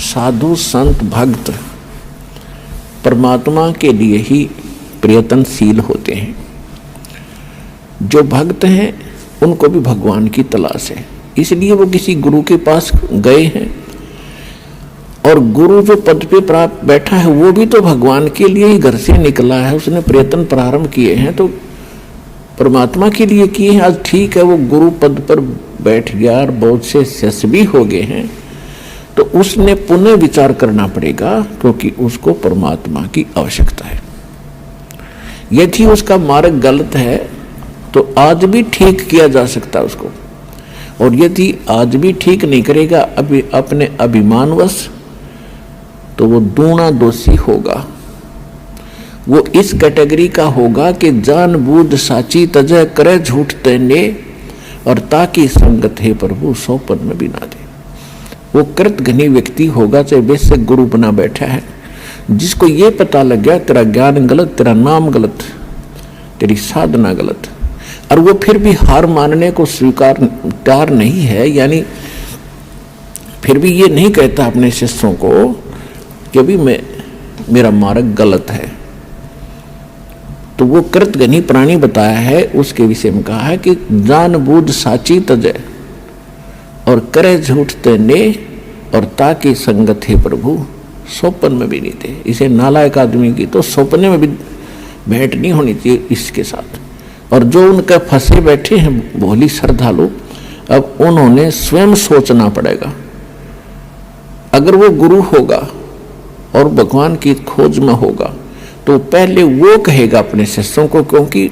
साधु संत भक्त परमात्मा के लिए ही प्रयत्नशील होते हैं। जो भक्त हैं उनको भी भगवान की तलाश है, इसलिए वो किसी गुरु के पास गए हैं। और गुरु जो पद पे प्राप्त बैठा है वो भी तो भगवान के लिए ही घर से निकला है, उसने प्रयत्न प्रारंभ किए हैं तो परमात्मा के लिए किए हैं। आज ठीक है वो गुरु पद पर बैठ गया और बहुत से शिष्य भी हो गए हैं, तो उसने पुनः विचार करना पड़ेगा, क्योंकि उसको परमात्मा की आवश्यकता है। यदि उसका मार्ग गलत है तो आज भी ठीक किया जा सकता है उसको, और यदि आज भी ठीक नहीं करेगा अभी अपने अभिमानवश, तो वो दूना दोषी होगा। वो इस कैटेगरी का होगा कि जानबूझ साची तजय करे झूठ तेने, और ताकि संगत है प्रभु सौपन में भी ना दे। वो कृतघ्नी व्यक्ति होगा, चाहे बेशक गुरु बना बैठा है, जिसको ये पता लग गया तेरा ज्ञान गलत, तेरा नाम गलत, तेरी साधना गलत, और वो फिर भी हार मानने को स्वीकार तैयार नहीं है, यानी फिर भी ये नहीं कहता अपने शिष्यों को कि अभी मेरा मार्ग गलत है, तो वो कृतघ्नी प्राणी बताया है। उसके विषय में कहा है कि जानबूझ साची तजय और करे झूठ तेने, और ताकि संगत है प्रभु सौपन में भी नहीं थे। इसे नालायक आदमी की तो सौपने में भी भेंट नहीं होनी चाहिए इसके साथ। और जो उनके फंसे बैठे हैं भोली श्रद्धालु, अब उन्होंने स्वयं सोचना पड़ेगा। अगर वो गुरु होगा और भगवान की खोज में होगा तो पहले वो कहेगा अपने शिष्यों को, क्योंकि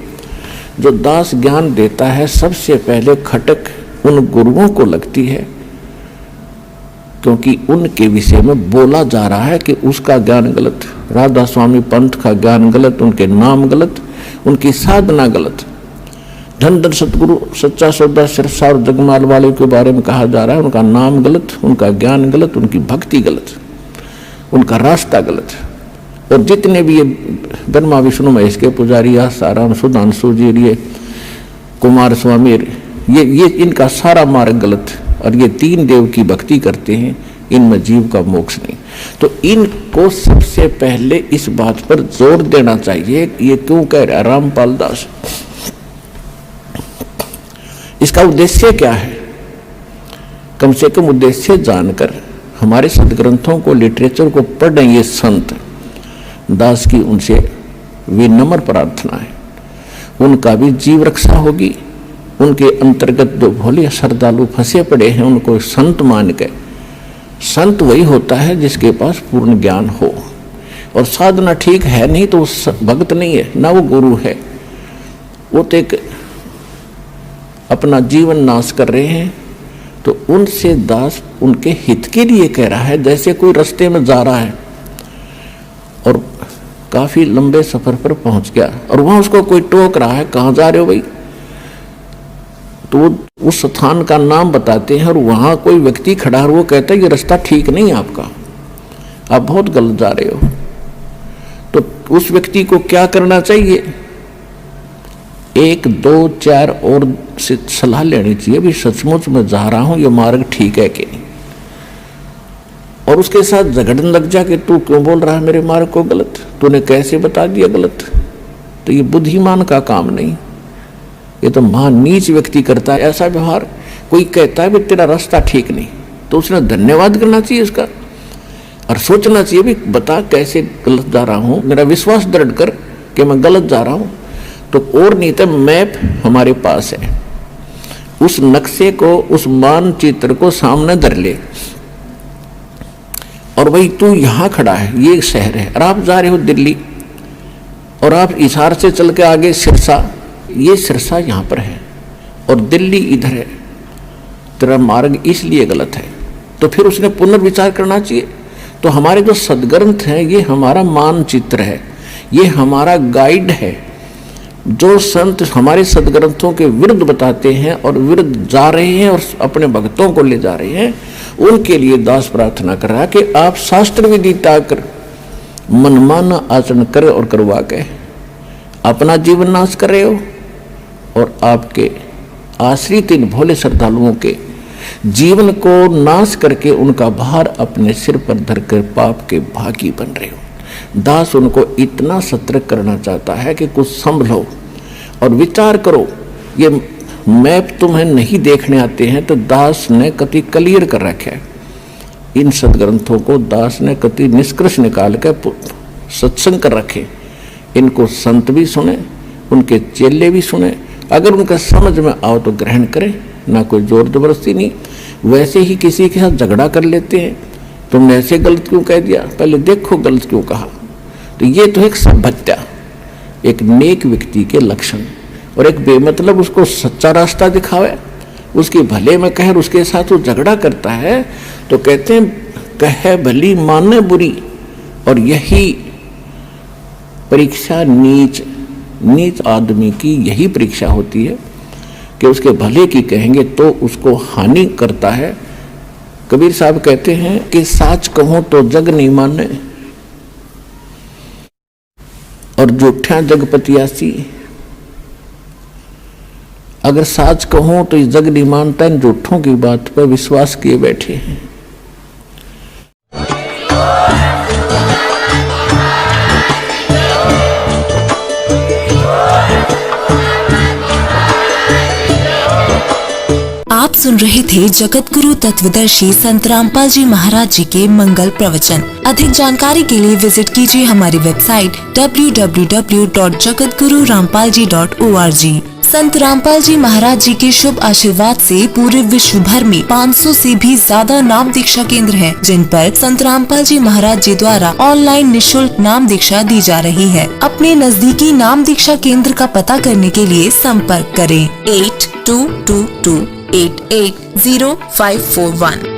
जो दास ज्ञान देता है सबसे पहले खटक उन गुरुओं को लगती है, क्योंकि उनके विषय में बोला जा रहा है कि उसका ज्ञान गलत, राधा स्वामी पंथ का ज्ञान गलत, उनके नाम गलत, उनकी साधना गलत। धन धन सतगुरु सच्चा सौदा सिरसा और जगमाल वाले के बारे में कहा जा रहा है, उनका नाम गलत, उनका ज्ञान गलत, उनकी भक्ति गलत, उनका रास्ता गलत। और जितने भी ये ब्रह्मा विष्णु महेश के पुजारी, आसाराम सुधांशु जी, ये कुमार स्वामी, ये इनका सारा मार्ग गलत, और ये तीन देव की भक्ति करते हैं, इनमें जीव का मोक्ष नहीं। तो इनको सबसे पहले इस बात पर जोर देना चाहिए। ये क्यों कह रहा है रामपाल दास, इसका उद्देश्य क्या है? कम से कम उद्देश्य जानकर हमारे सदग्रंथों को, लिटरेचर को पढ़ रहे ये संत दास की उनसे विनम्र प्रार्थना है, उनका भी जीव रक्षा होगी। उनके अंतर्गत जो भोले श्रद्धालु फंसे पड़े हैं उनको संत मान के, संत वही होता है जिसके पास पूर्ण ज्ञान हो और साधना ठीक है, नहीं तो भक्त नहीं है, ना वो गुरु है। वो तो एक अपना जीवन नाश कर रहे हैं। तो उनसे दास उनके हित के लिए कह रहा है। जैसे कोई रास्ते में जा रहा है और काफी लंबे सफर पर पहुंच गया और वहां उसको कोई टोक रहा है, कहाँ जा रहे हो भाई, तो वो उस स्थान का नाम बताते हैं और वहां कोई व्यक्ति खड़ा है, वो कहता है ये रास्ता ठीक नहीं है आपका, आप बहुत गलत जा रहे हो। तो उस व्यक्ति को क्या करना चाहिए? 1, 2, 4 और से सलाह लेनी चाहिए, भी सचमुच मैं जा रहा हूं, ये मार्ग ठीक है कि नहीं। और उसके साथ झगड़ने लग जा कि तू क्यों बोल रहा है मेरे मार्ग को गलत, तूने कैसे बता दिया गलत। तो ये बुद्धिमान का काम नहीं, ये तो महान नीच व्यक्ति करता है ऐसा व्यवहार। कोई कहता है भी तेरा रास्ता ठीक नहीं, तो उसने धन्यवाद करना चाहिए उसका और सोचना चाहिए भी बता कैसे गलत जा रहा हूं, मेरा विश्वास दृढ़ कर कि मैं गलत जा रहा हूं। तो और नहीं तो मैप हमारे पास है, उस नक्शे को, उस मानचित्र को सामने धर ले और भाई तू यहां खड़ा है, ये शहर है और आप जा रहे हो दिल्ली, और आप हिसार से चल के आगे सिरसा, ये सिरसा यहां पर है और दिल्ली इधर है, तेरा मार्ग इसलिए गलत है। तो फिर उसने पुनर्विचार करना चाहिए। तो हमारे जो सदग्रंथ हैं ये हमारा मानचित्र है, ये हमारा गाइड है। जो संत हमारे सदग्रंथों के विरुद्ध बताते हैं और विरुद्ध जा रहे हैं और अपने भक्तों को ले जा रहे हैं, उनके लिए दास प्रार्थना कर रहा है कि आप शास्त्र विधि त्याग कर मनमाना आचरण करे और करवा के अपना जीवन नाश कर रहे हो और आपके आश्रित इन भोले श्रद्धालुओं के जीवन को नाश करके उनका भार अपने सिर पर धरकर पाप के भागी बन रहे हो। दास उनको इतना सतर्क करना चाहता है कि कुछ संभलो और विचार करो। ये मैप तुम्हें नहीं देखने आते हैं तो दास ने कति क्लियर कर रखा है। इन सदग्रंथों को दास ने कति निष्कर्ष निकाल कर सत्संग कर रखे। इनको संत भी सुने, उनके चेले भी सुने, अगर उनका समझ में आओ तो ग्रहण करें, ना कोई जोर जबरदस्ती नहीं। वैसे ही किसी के साथ झगड़ा कर लेते हैं, तुमने ऐसे गलत क्यों कह दिया, पहले देखो गलत क्यों कहा। तो ये तो एक सभ्यता, एक नेक व्यक्ति के लक्षण। और एक बेमतलब उसको सच्चा रास्ता दिखावे, उसके भले में कहे, उसके साथ वो झगड़ा करता है तो कहते हैं कहे भली माने बुरी। और यही परीक्षा नीच आदमी की यही परीक्षा होती है कि उसके भले की कहेंगे तो उसको हानि करता है। कबीर साहब कहते हैं कि साच कहो तो जग नहीं माने और झूठा जग पतियासी। अगर साच कहो तो ये जग नहीं मानता है, झूठों की बात पर विश्वास किए बैठे हैं। आप सुन रहे थे जगत गुरु तत्वदर्शी संत रामपाल जी महाराज जी के मंगल प्रवचन। अधिक जानकारी के लिए विजिट कीजिए हमारी वेबसाइट www.jagatgururampalji.org। संत रामपाल जी महाराज जी के शुभ आशीर्वाद से पूरे विश्व भर में 500 से भी ज्यादा नाम दीक्षा केंद्र हैं, जिन पर संत रामपाल जी महाराज जी द्वारा ऑनलाइन निशुल्क नाम दीक्षा दी जा रही है। अपने नजदीकी नाम दीक्षा केंद्र का पता करने के लिए संपर्क करें 8222880541।